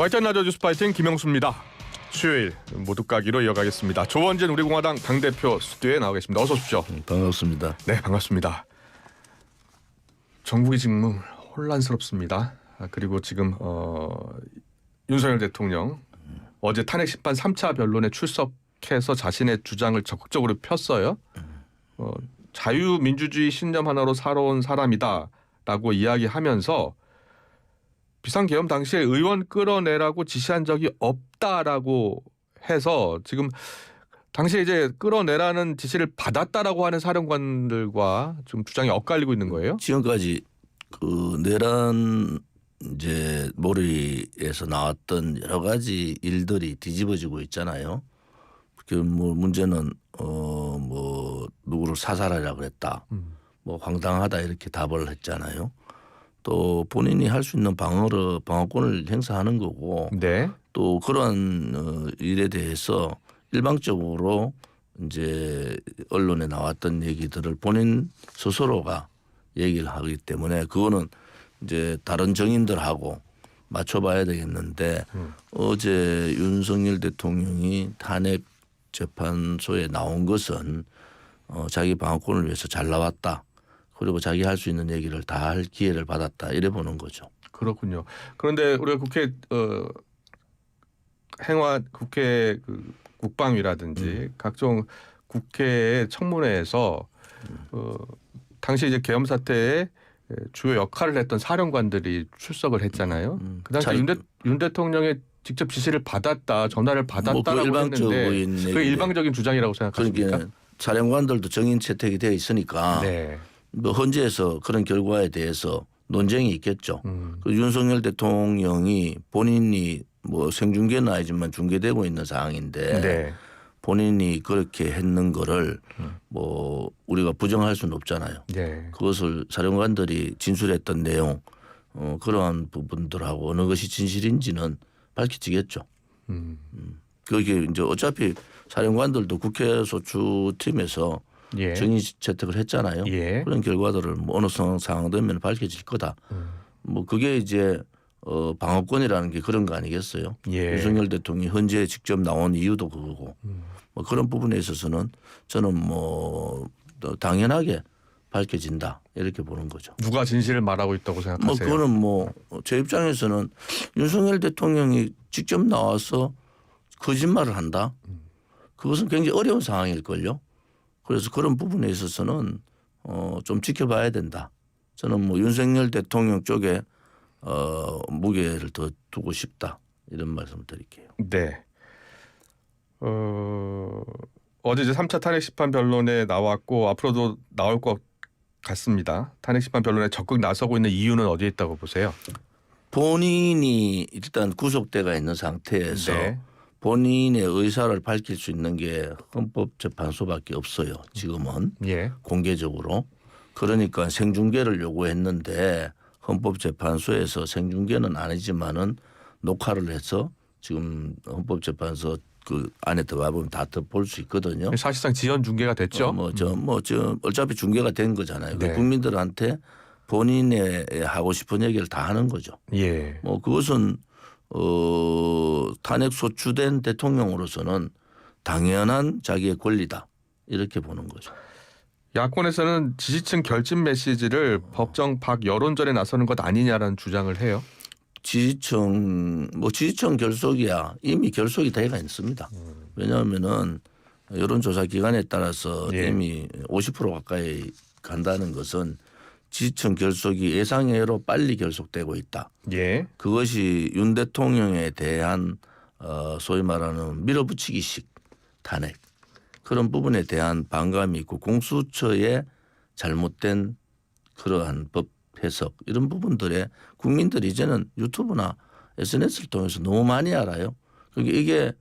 YTN 라디오 뉴스 파이팅 김영수입니다. 수요일 모두 까기로 이어가겠습니다. 조원진 우리공화당 당대표 스튜디오에 나와 계십니다. 어서 오십시오. 반갑습니다. 네, 반갑습니다. 전국이 지금 혼란스럽습니다. 그리고 지금 윤석열 대통령 어제 탄핵심판 3차 변론에 출석해서 자신의 주장을 적극적으로 폈어요. 자유민주주의 신념 하나로 살아온 사람이다라고 이야기하면서 비상계엄 당시에 의원 끌어내라고 지시한 적이 없다라고 해서 지금 당시에 이제 끌어내라는 지시를 받았다라고 하는 사령관들과 좀 주장이 엇갈리고 있는 거예요. 지금까지 그 내란 이제 몰이에서 나왔던 여러 가지 일들이 뒤집어지고 있잖아요. 그 뭐 문제는 뭐 누구를 사살하려고 그랬다. 뭐 황당하다 이렇게 답을 했잖아요. 또 본인이 할 수 있는 방어권을 행사하는 거고, 네. 또 그런 일에 대해서 일방적으로 이제 언론에 나왔던 얘기들을 본인 스스로가 얘기를 하기 때문에 그거는 이제 다른 정인들하고 맞춰봐야 되겠는데 어제 윤석열 대통령이 탄핵 재판소에 나온 것은 자기 방어권을 위해서 잘 나왔다. 그리고 자기 할 수 있는 얘기를 다 할 기회를 받았다. 이래 보는 거죠. 그렇군요. 그런데 우리가 국회 국회 국방위라든지 각종 국회 청문회에서 당시 이제 계엄 사태에 주요 역할을 했던 사령관들이 출석을 했잖아요. 그 당시 윤 대통령의 직접 지시를 받았다, 전화를 받았다라고 했는데 그게 일방적인 주장이라고 생각하십니까? 그러니까 사령관들도 정인 채택이 되어 있으니까 네. 뭐 헌재에서 그런 결과에 대해서 논쟁이 있겠죠. 그 윤석열 대통령이 본인이 뭐 생중계는 아니지만 중계되고 있는 상황인데 네. 본인이 그렇게 했는 거를 뭐 우리가 부정할 수는 없잖아요. 네. 그것을 사령관들이 진술했던 내용 그러한 부분들하고 어느 것이 진실인지는 밝혀지겠죠. 그게 이제 어차피 사령관들도 국회 소추팀에서 예. 정의 채택을 했잖아요. 예. 그런 결과들을 뭐 어느 상황 되면 밝혀질 거다. 뭐 그게 이제 방어권이라는 게 그런 거 아니겠어요. 예. 윤석열 대통령이 헌재에 직접 나온 이유도 그거고 뭐 그런 부분에 있어서는 저는 뭐 당연하게 밝혀진다 이렇게 보는 거죠. 누가 진실을 말하고 있다고 생각하세요? 뭐 그거는 뭐 제 입장에서는 윤석열 대통령이 직접 나와서 거짓말을 한다. 그것은 굉장히 어려운 상황일걸요. 그래서 그런 부분에 있어서는 좀 지켜봐야 된다. 저는 뭐 윤석열 대통령 쪽에 무게를 더 두고 싶다. 이런 말씀을 드릴게요. 네. 어제 이제 3차 탄핵심판 변론에 나왔고 앞으로도 나올 것 같습니다. 탄핵심판 변론에 적극 나서고 있는 이유는 어디에 있다고 보세요? 본인이 일단 구속돼가 있는 상태에서 네. 본인의 의사를 밝힐 수 있는 게 헌법재판소밖에 없어요. 지금은 예. 공개적으로. 그러니까 생중계를 요구했는데 헌법재판소에서 생중계는 아니지만은 녹화를 해서 지금 헌법재판소 그 안에 들어가 보면 다 볼 수 있거든요. 사실상 지연 중계가 됐죠. 저 어차피 중계가 된 거잖아요. 네. 국민들한테 본인의 하고 싶은 얘기를 다 하는 거죠. 예. 뭐 그것은 탄핵 소추된 대통령으로서는 당연한 자기의 권리다 이렇게 보는 거죠. 야권에서는 지지층 결집 메시지를 법정 밖 여론전에 나서는 것 아니냐라는 주장을 해요. 지지층 결속이야 이미 결속이 되어 있습니다. 왜냐하면은 여론조사 기간에 따라서 예. 이미 50% 가까이 간다는 것은 지지층 결속이 예상외로 빨리 결속되고 있다. 예. 그것이 윤 대통령에 대한 소위 말하는 밀어붙이기식 탄핵 그런 부분에 대한 반감이 있고 공수처의 잘못된 그러한 법 해석 이런 부분들에 국민들이 이제는 유튜브나 SNS를 통해서 너무 많이 알아요. 그러니까 이게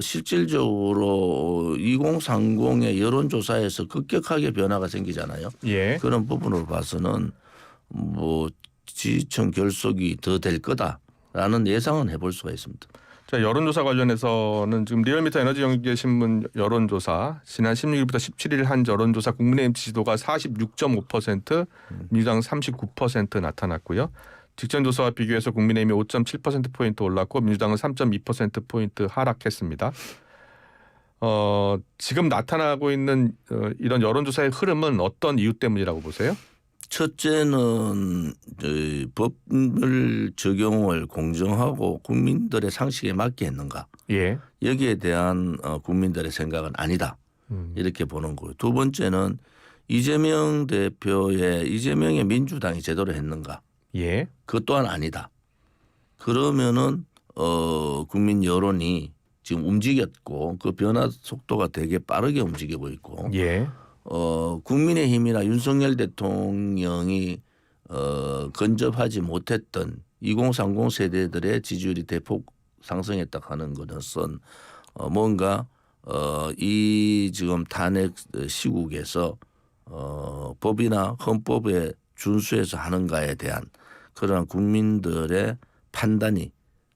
실질적으로 2030의 여론조사에서 급격하게 변화가 생기잖아요. 예. 그런 부분으로 봐서는 뭐 지지층 결속이 더 될 거다라는 예상은 해볼 수가 있습니다. 자, 여론조사 관련해서는 지금 리얼미터 에너지연계신문 여론조사 지난 16일부터 17일 한 여론조사 국민의힘 지지도가 46.5%, 민주당 39% 나타났고요. 직전 조사와 비교해서 국민의힘이 5.7%포인트 올랐고 민주당은 3.2%포인트 하락했습니다. 지금 나타나고 있는 이런 여론조사의 흐름은 어떤 이유 때문이라고 보세요? 첫째는 법을 적용을 공정하고 국민들의 상식에 맞게 했는가. 예. 여기에 대한 국민들의 생각은 아니다. 이렇게 보는 거예요. 두 번째는 이재명의 민주당이 제대로 했는가. 예. 그것 또한 아니다. 그러면은 국민 여론이 지금 움직였고 그 변화 속도가 되게 빠르게 움직이고 있고 예. 국민의힘이나 윤석열 대통령이 근접하지 못했던 2030 세대들의 지지율이 대폭 상승했다 하는 것은 뭔가 이 지금 탄핵 시국에서 법이나 헌법에 준수해서 하는가에 대한 그러한 국민들의 판단이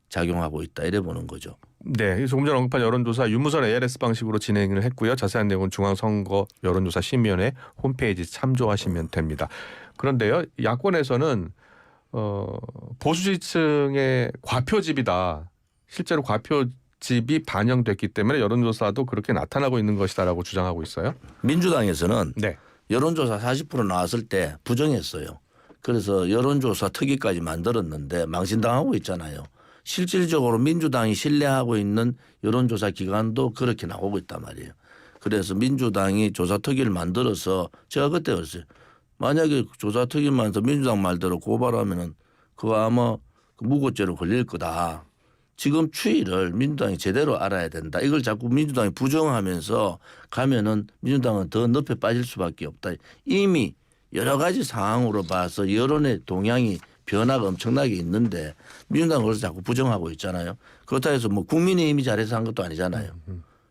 작용하고 있다 이래 보는 거죠. 네, 조금 전 언급한 여론조사 유무선 ARS 방식으로 진행을 했고요. 자세한 내용은 중앙선거 여론조사 심의위원회 홈페이지 참조하시면 됩니다. 그런데요, 야권에서는 보수 지층의 과표집이다. 실제로 과표집이 반영됐기 때문에 여론조사도 그렇게 나타나고 있는 것이다라고 주장하고 있어요. 민주당에서는 네. 여론조사 40% 나왔을 때 부정했어요. 그래서 여론조사 특위까지 만들었는데 망신당하고 있잖아요. 실질적으로 민주당이 신뢰하고 있는 여론조사 기관도 그렇게 나오고 있단 말이에요. 그래서 민주당이 조사특위를 만들어서 제가 그때 그랬어요. 만약에 조사특위만 해서 민주당 말대로 고발하면은 그거 아마 무고죄로 걸릴 거다. 지금 추이를 민주당이 제대로 알아야 된다. 이걸 자꾸 민주당이 부정하면서 가면은 민주당은 더 늪에 빠질 수밖에 없다. 이미 여러 가지 상황으로 봐서 여론의 동향이 변화가 엄청나게 있는데 민주당은 그래서 자꾸 부정하고 있잖아요. 그렇다 해서 뭐 국민의힘이 잘해서 한 것도 아니잖아요.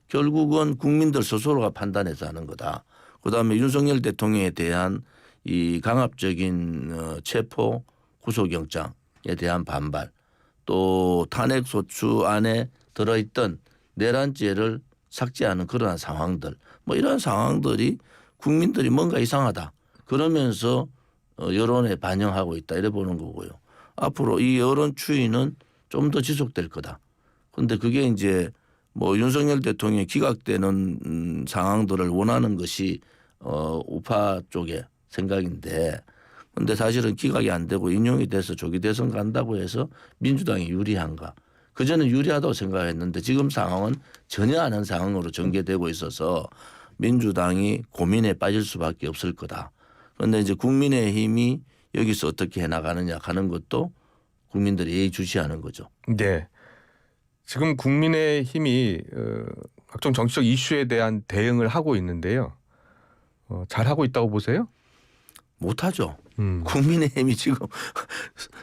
결국은 국민들 스스로가 판단해서 하는 거다. 그다음에 윤석열 대통령에 대한 이 강압적인 체포 구속영장에 대한 반발 또 탄핵소추 안에 들어있던 내란죄를 삭제하는 그러한 상황들 뭐 이런 상황들이 국민들이 뭔가 이상하다. 그러면서 여론에 반영하고 있다 이래 보는 거고요. 앞으로 이 여론 추이는 좀 더 지속될 거다. 그런데 그게 이제 뭐 윤석열 대통령이 기각되는 상황들을 원하는 것이 우파 쪽의 생각인데 그런데 사실은 기각이 안 되고 인용이 돼서 조기 대선 간다고 해서 민주당이 유리한가. 그전에 유리하다고 생각했는데 지금 상황은 전혀 아닌 상황으로 전개되고 있어서 민주당이 고민에 빠질 수밖에 없을 거다. 그런데 이제 국민의힘이 여기서 어떻게 해나가느냐 하는 것도 국민들이 예의주시하는 거죠. 네. 지금 국민의힘이 각종 정치적 이슈에 대한 대응을 하고 있는데요. 잘하고 있다고 보세요? 못하죠. 국민의힘이 지금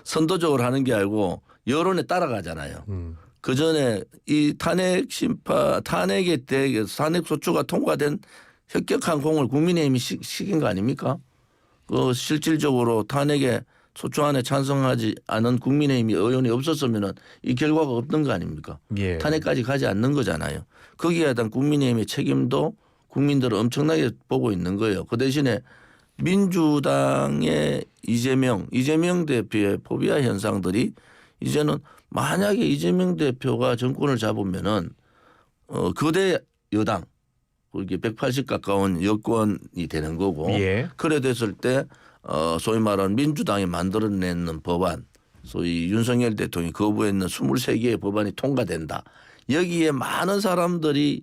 선도적으로 하는 게 아니고 여론에 따라가잖아요. 그 전에 이 탄핵에 대해 탄핵 소추가 통과된 혁혁한 공을 국민의힘이 시킨 거 아닙니까? 그 실질적으로 탄핵에 소추안에 찬성하지 않은 국민의힘이 의원이 없었으면은 이 결과가 없는 거 아닙니까? 예. 탄핵까지 가지 않는 거잖아요. 거기에 대한 국민의힘의 책임도 국민들은 엄청나게 보고 있는 거예요. 그 대신에 민주당의 이재명 대표의 포비아 현상들이 이제는 만약에 이재명 대표가 정권을 잡으면은 거대 여당 이게 180 가까운 여권이 되는 거고 예. 그래 됐을 때 소위 말하는 민주당이 만들어내는 법안 소위 윤석열 대통령이 거부했는 23개의 법안이 통과된다. 여기에 많은 사람들이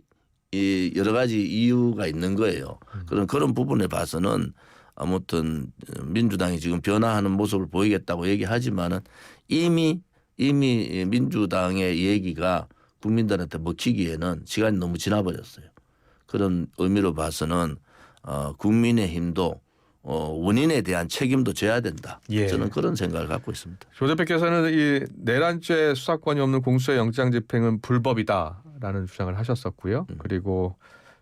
여러 가지 이유가 있는 거예요. 그런 부분에 봐서는 아무튼 민주당이 지금 변화하는 모습을 보이겠다고 얘기하지만은 이미 민주당의 얘기가 국민들한테 먹히기에는 시간이 너무 지나버렸어요. 그런 의미로 봐서는 국민의힘도 원인에 대한 책임도 져야 된다. 예. 저는 그런 생각을 갖고 있습니다. 조 대표께서는 이 내란죄 수사권이 없는 공수처 영장 집행은 불법이다라는 주장을 하셨었고요. 그리고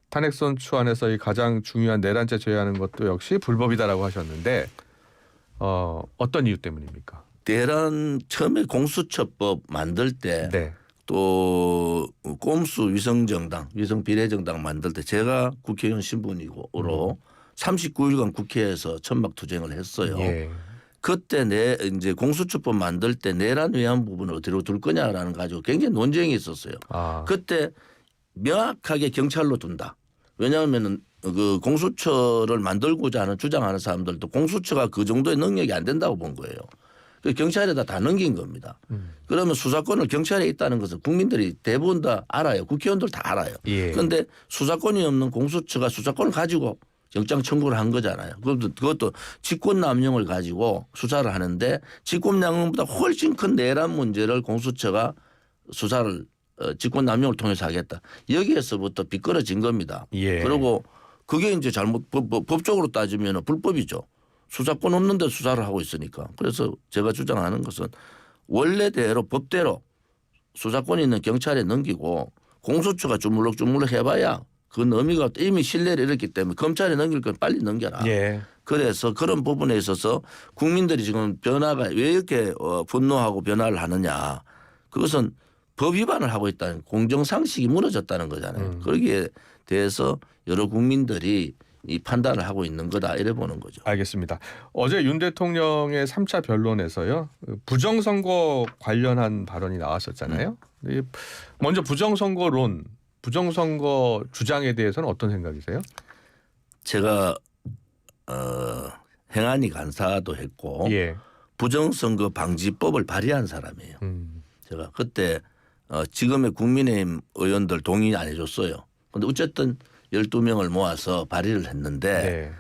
탄핵소추안에서 이 가장 중요한 내란죄 제외하는 것도 역시 불법이다라고 하셨는데 어떤 이유 때문입니까? 내란 처음에 공수처법 만들 때 네. 또 꼼수 위성정당, 위성비례정당 만들 때 제가 국회의원 신분이고로 39일간 국회에서 천막투쟁을 했어요. 예. 그때 내 이제 공수처법 만들 때 내란 위한 부분을 어디로 둘 거냐라는 가지고 굉장히 논쟁이 있었어요. 아. 그때 명확하게 경찰로 둔다. 왜냐하면은 그 공수처를 만들고자 하는 주장하는 사람들도 공수처가 그 정도의 능력이 안 된다고 본 거예요. 그 경찰에다 다 넘긴 겁니다. 그러면 수사권을 경찰에 있다는 것은 국민들이 대부분 다 알아요. 국회의원들 다 알아요. 예. 그런데 수사권이 없는 공수처가 수사권을 가지고 영장 청구를 한 거잖아요. 그것도 직권남용을 가지고 수사를 하는데 직권남용보다 훨씬 큰 내란 문제를 공수처가 수사를 직권남용을 통해서 하겠다. 여기에서부터 비껴진 겁니다. 예. 그리고 그게 이제 법적으로 따지면 불법이죠. 수사권 없는데 수사를 하고 있으니까. 그래서 제가 주장하는 것은 원래대로 법대로 수사권이 있는 경찰에 넘기고 공수처가 주물럭주물럭 해봐야 그 의미가 이미 신뢰를 잃었기 때문에 검찰에 넘길 건 빨리 넘겨라. 예. 그래서 그런 부분에 있어서 국민들이 지금 변화가 왜 이렇게 분노하고 변화를 하느냐. 그것은 법 위반을 하고 있다는 공정상식이 무너졌다는 거잖아요. 거기에 대해서 여러 국민들이 이 판단을 하고 있는 거다 이래 보는 거죠. 알겠습니다. 어제 윤 대통령의 3차 변론에서요. 부정선거 관련한 발언이 나왔었잖아요. 먼저 부정선거론, 부정선거 주장에 대해서는 어떤 생각이세요? 제가 행안위 간사도 했고 예. 부정선거 방지법을 발의한 사람이에요. 제가 그때 지금의 국민의힘 의원들 동의 안 해줬어요. 그런데 어쨌든 12명을 모아서 발의를 했는데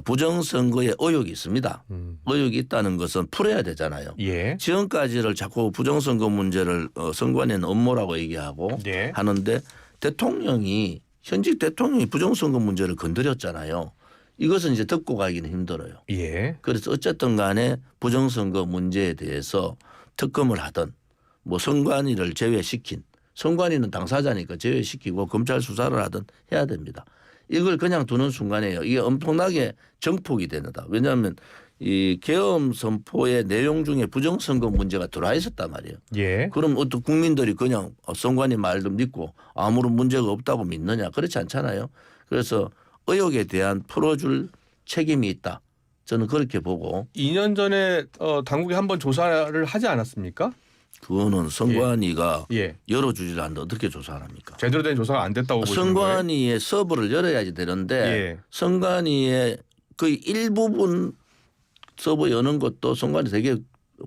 부정선거에 의혹이 있습니다. 의혹이 있다는 것은 풀어야 되잖아요. 예. 지금까지를 자꾸 부정선거 문제를 선관위는 업무라고 얘기하고 예. 하는데 대통령이 현직 대통령이 부정선거 문제를 건드렸잖아요. 이것은 이제 듣고 가기는 힘들어요. 예. 그래서 어쨌든 간에 부정선거 문제에 대해서 특검을 하든 뭐 선관위를 제외시킨 선관위는 당사자니까 제외시키고 검찰 수사를 하든 해야 됩니다. 이걸 그냥 두는 순간에요. 이게 엄청나게 정폭이 되는다. 왜냐하면 이 계엄 선포의 내용 중에 부정선거 문제가 들어와 있었단 말이에요. 예. 그럼 어떤 국민들이 그냥 선관위 말도 믿고 아무런 문제가 없다고 믿느냐. 그렇지 않잖아요. 그래서 의혹에 대한 풀어줄 책임이 있다. 저는 그렇게 보고 2년 전에 당국이 한번 조사를 하지 않았습니까? 그거는 선관위가 예. 열어주질 않는데 어떻게 조사를 합니까? 제대로 된 조사가 안 됐다고 보시는 거예요? 선관위의 서버를 열어야지 되는데 예. 선관위의 그 일부분 서버 여는 것도 선관위 되게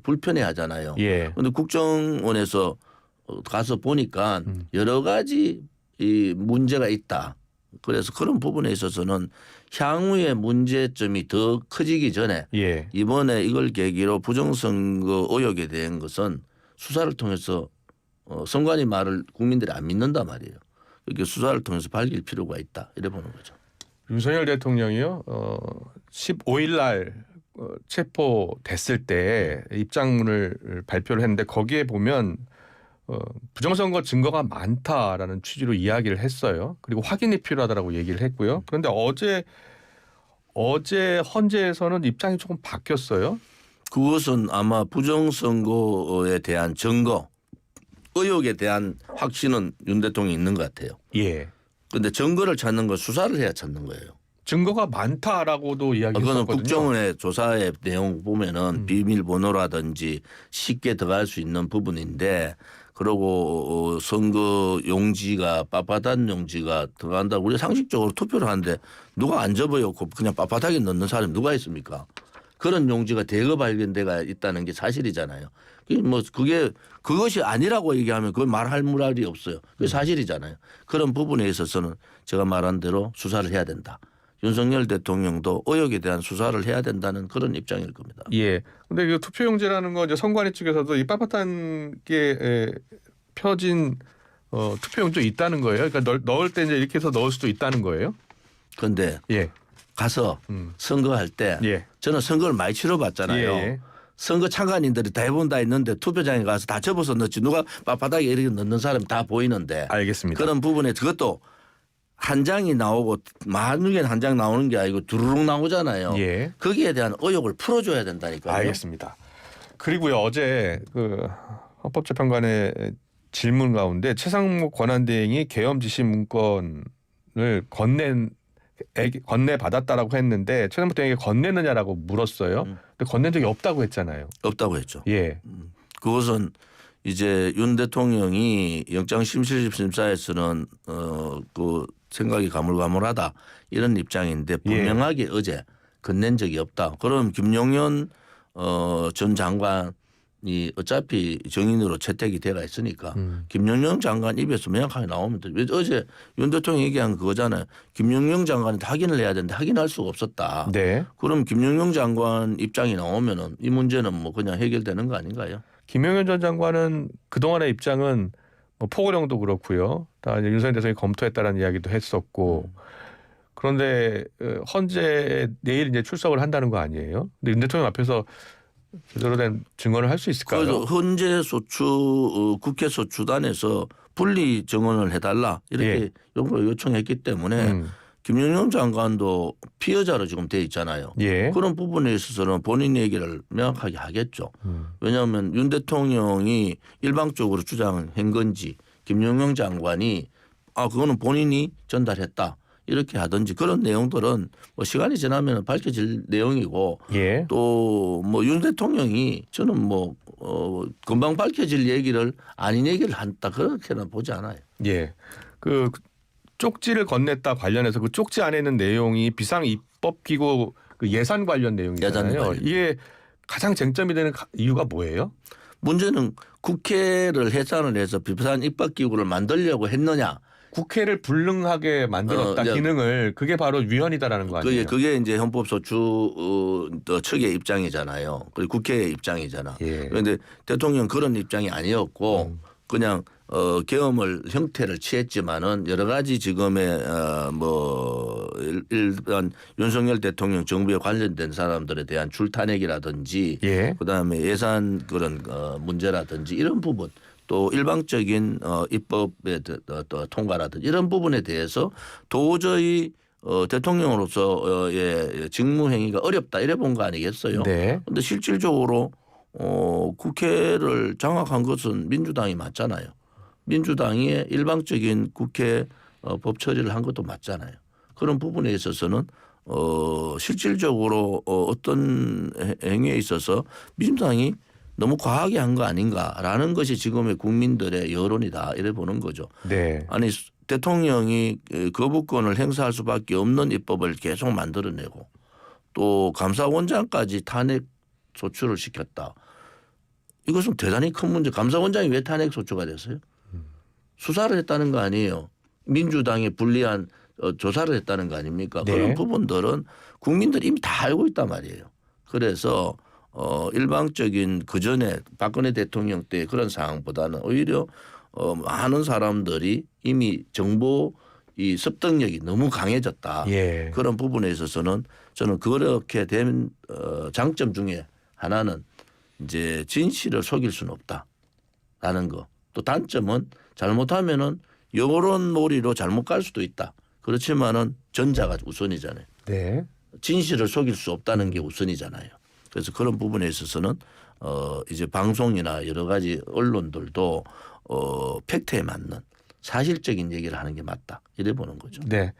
불편해 하잖아요. 예. 그런데 국정원에서 가서 보니까 여러 가지 이 문제가 있다. 그래서 그런 부분에 있어서는 향후의 문제점이 더 커지기 전에 예. 이번에 이걸 계기로 부정선거 의혹에 대한 것은 수사를 통해서 선관위 말을 국민들이 안 믿는단 말이에요. 그렇게 수사를 통해서 밝힐 필요가 있다. 이래 보는 거죠. 윤석열 대통령이요. 15일 날 체포됐을 때 입장문을 발표를 했는데 거기에 보면 부정선거 증거가 많다라는 취지로 이야기를 했어요. 그리고 확인이 필요하다라고 얘기를 했고요. 그런데 어제 헌재에서는 입장이 조금 바뀌었어요. 그것은 아마 부정선거에 대한 증거, 의혹에 대한 확신은 윤 대통령이 있는 것 같아요. 예. 그런데 증거를 찾는 건 수사를 해야 찾는 거예요. 증거가 많다라고도 그거는 이야기했었거든요. 국정원의 조사의 내용 보면은 비밀번호라든지 쉽게 들어갈 수 있는 부분인데 그리고 선거 용지가 빳빳한 용지가 들어간다. 우리 상식적으로 투표를 하는데 누가 안 접어놓고 그냥 빳빳하게 넣는 사람이 누가 있습니까? 그런 용지가 대거 발견돼가 있다는 게 사실이잖아요. 뭐 그것이 아니라고 얘기하면 그걸 말할 물알이 없어요. 그게 사실이잖아요. 그런 부분에 있어서는 제가 말한 대로 수사를 해야 된다. 윤석열 대통령도 의혹에 대한 수사를 해야 된다는 그런 입장일 겁니다. 예. 근데 그 투표용지라는 건 이제 선관위 측에서도 이 빳빳한 게 펴진 투표용지 있다는 거예요. 그러니까 넣을 때 이제 이렇게 해서 넣을 수도 있다는 거예요. 그런데 예. 가서 선거할 때 예. 저는 선거를 많이 치러봤잖아요. 예. 선거 참관인들이 대부분 다 있는데 투표장에 가서 다 접어서 넣지 누가 빳빳하게 이렇게 넣는 사람이 다 보이는데 알겠습니다. 그런 부분에 그것도 한 장이 나오고 만육에 한 장 나오는 게 아니고 두루룩 나오잖아요. 예. 거기에 대한 의혹을 풀어줘야 된다니까요. 알겠습니다. 그리고요 어제 그 헌법재판관의 질문 가운데 최상목 권한대행이 계엄 지시 문건을 건넨 건네 받았다라고 했는데 최종 대통령에게 건네느냐라고 물었어요. 근데 건넨 적이 없다고 했잖아요. 없다고 했죠. 예. 그것은 이제 윤 대통령이 영장심실심사에서는 그 생각이 가물가물하다 이런 입장인데 분명하게 어제 건넨 적이 없다. 그럼 김용현 전 장관이 어차피 정인으로 채택이 돼가 있으니까 김용현 장관 입에서 명확하게 나오면 돼. 어제 윤 대통령이 얘기한 그거잖아요. 김용현 장관이 확인을 해야 되는데 확인할 수가 없었다. 네. 그럼 김용현 장관 입장이 나오면은 이 문제는 뭐 그냥 해결되는 거 아닌가요? 김용현 전 장관은 그동안의 입장은 뭐 포고령도 그렇고요. 다 이제 윤석열 대통령이 검토했다라는 이야기도 했었고 그런데 헌재 내일 이제 출석을 한다는 거 아니에요? 근데 윤 대통령 앞에서 제대로 된 증언을 할 수 있을까요? 그래서 헌재 소추 국회 소추단에서 분리 증언을 해달라 이렇게 요청했기 때문에 김용현 장관도 피해자로 지금 돼 있잖아요. 예. 그런 부분에 있어서는 본인 얘기를 명확하게 하겠죠. 왜냐하면 윤 대통령이 일방적으로 주장한 건지 김용현 장관이 그거는 본인이 전달했다. 이렇게 하든지 그런 내용들은 뭐 시간이 지나면 밝혀질 내용이고 예. 또 뭐 윤 대통령이 저는 뭐 금방 밝혀질 얘기를 아닌 얘기를 한다 그렇게는 보지 않아요. 예. 그 쪽지를 건넸다 관련해서 그 쪽지 안에 있는 내용이 비상입법기구 그 예산 관련 내용이잖아요. 예산 관련. 이게 가장 쟁점이 되는 이유가 뭐예요? 문제는 국회를 해산을 해서 비상 입법기구를 만들려고 했느냐. 국회를 불능하게 만들었다 기능을 그게 바로 위헌이다라는 거 아니에요? 그게 이제 헌법소추 측의 입장이잖아요. 그리고 국회의 입장이잖아. 예. 그런데 대통령 그런 입장이 아니었고 그냥 계엄을 형태를 취했지만은 여러 가지 지금의 뭐 일반 윤석열 대통령 정부에 관련된 사람들에 대한 줄탄핵이라든지 예. 그다음에 예산 그런 문제라든지 이런 부분 또 일방적인 입법의 통과라든지 이런 부분에 대해서 도저히 대통령으로서의 직무행위가 어렵다 이래 본 거 아니겠어요. 네. 그런데 실질적으로 국회를 장악한 것은 민주당이 맞잖아요. 민주당이 일방적인 국회 법 처리를 한 것도 맞잖아요. 그런 부분에 있어서는 실질적으로 어떤 행위에 있어서 민주당이 너무 과하게 한 거 아닌가라는 것이 지금의 국민들의 여론이다 이래 보는 거죠. 네. 아니 대통령이 거부권을 행사할 수밖에 없는 입법을 계속 만들어내고 또 감사원장까지 탄핵 소추를 시켰다. 이것은 대단히 큰 문제. 감사원장이 왜 탄핵 소추가 됐어요? 수사를 했다는 거 아니에요. 민주당에 불리한 조사를 했다는 거 아닙니까? 네. 그런 부분들은 국민들이 이미 다 알고 있단 말이에요. 그래서 일방적인 그전에 박근혜 대통령 때 그런 상황보다는 오히려 많은 사람들이 이미 정보 이 습득력이 너무 강해졌다. 예. 그런 부분에 있어서는 저는 그렇게 된 장점 중에 하나는 이제 진실을 속일 수는 없다라는 거. 또 단점은 잘못하면은 여론몰이로 잘못 갈 수도 있다. 그렇지만은 전자가 우선이잖아요. 네. 진실을 속일 수 없다는 게 우선이잖아요. 그래서 그런 부분에 있어서는 이제 방송이나 여러 가지 언론들도 팩트에 맞는 사실적인 얘기를 하는 게 맞다. 이래 보는 거죠. 네.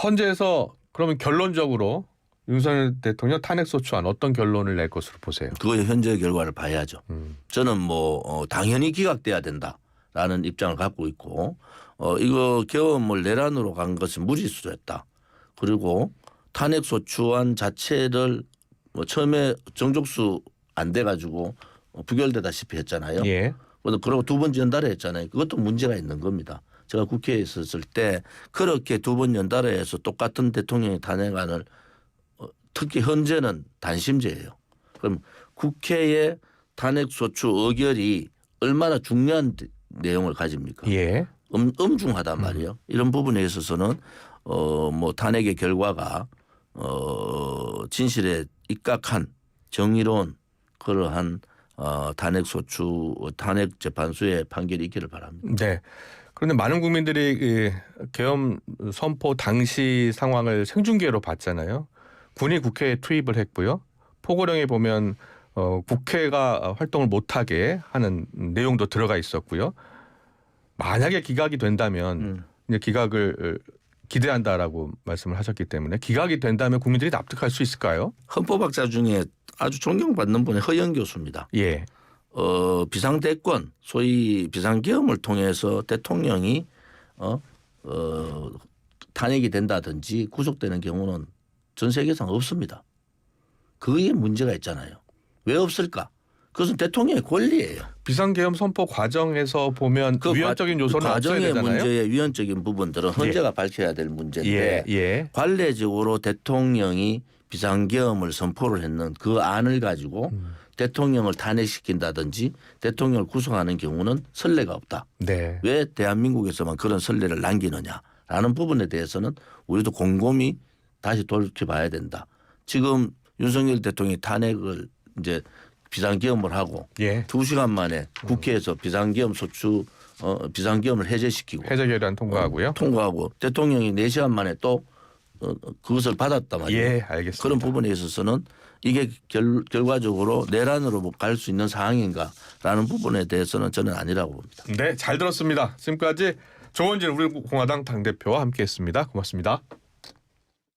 헌재에서 그러면 결론적으로 윤석열 대통령 탄핵소추안 어떤 결론을 낼 것으로 보세요? 그거의 현재 결과를 봐야죠. 저는 뭐 당연히 기각돼야 된다라는 입장을 갖고 있고 이거 계엄을 내란으로 간 것은 무리수였다. 그리고 탄핵소추안 자체를 뭐 처음에 정족수 안 돼가지고 부결되다시피 했잖아요. 예. 그리고 두 번 연달아 했잖아요. 그것도 문제가 있는 겁니다. 제가 국회에 있었을 때 그렇게 두 번 연달아 해서 똑같은 대통령의 탄핵안을 특히 현재는 단심제예요. 그럼 국회의 탄핵소추 의결이 얼마나 중요한 내용을 가집니까? 예. 엄중하단 말이에요. 이런 부분에 있어서는 뭐 탄핵의 결과가 진실에 입각한 정의로운 그러한 탄핵 재판소의 판결이 있기를 바랍니다. 네. 그런데 많은 국민들이 계엄 선포 당시 상황을 생중계로 봤잖아요. 군이 국회에 투입을 했고요. 포고령에 보면 국회가 활동을 못하게 하는 내용도 들어가 있었고요. 만약에 기각이 된다면 이제 기각을 기대한다라고 말씀을 하셨기 때문에 기각이 된다면 국민들이 납득할 수 있을까요? 헌법학자 중에 아주 존경받는 분이 허영 교수입니다. 예. 비상대권 소위 비상계엄을 통해서 대통령이 탄핵이 된다든지 구속되는 경우는 전 세계상 없습니다. 그게 문제가 있잖아요. 왜 없을까? 그것은 대통령의 권리예요. 비상계엄 선포 과정에서 보면 위헌적인 요소는 없어야 과정의 되잖아요. 문제의 위헌적인 부분들은 헌재가 밝혀야 될 문제인데 관례적으로 대통령이 비상계엄을 선포를 했는 그 안을 가지고 대통령을 탄핵시킨다든지 대통령을 구속하는 경우는 선례가 없다. 네. 왜 대한민국에서만 그런 선례를 남기느냐라는 부분에 대해서는 우리도 곰곰이 다시 돌이켜봐야 된다. 지금 윤석열 대통령이 탄핵을 이제 비상계엄을 하고 2시간 만에 국회에서 비상계엄 소추 비상계엄을 해제시키고 해제 결의안 통과하고요. 통과하고 대통령이 4시간 만에 또 그것을 받았단 말이에요. 예, 알겠습니다. 그런 부분에 있어서는 이게 결과적으로 내란으로 갈 수 있는 상황인가라는 부분에 대해서는 저는 아니라고 봅니다. 네, 잘 들었습니다. 지금까지 조원진 우리공화당 당대표와 함께했습니다. 고맙습니다.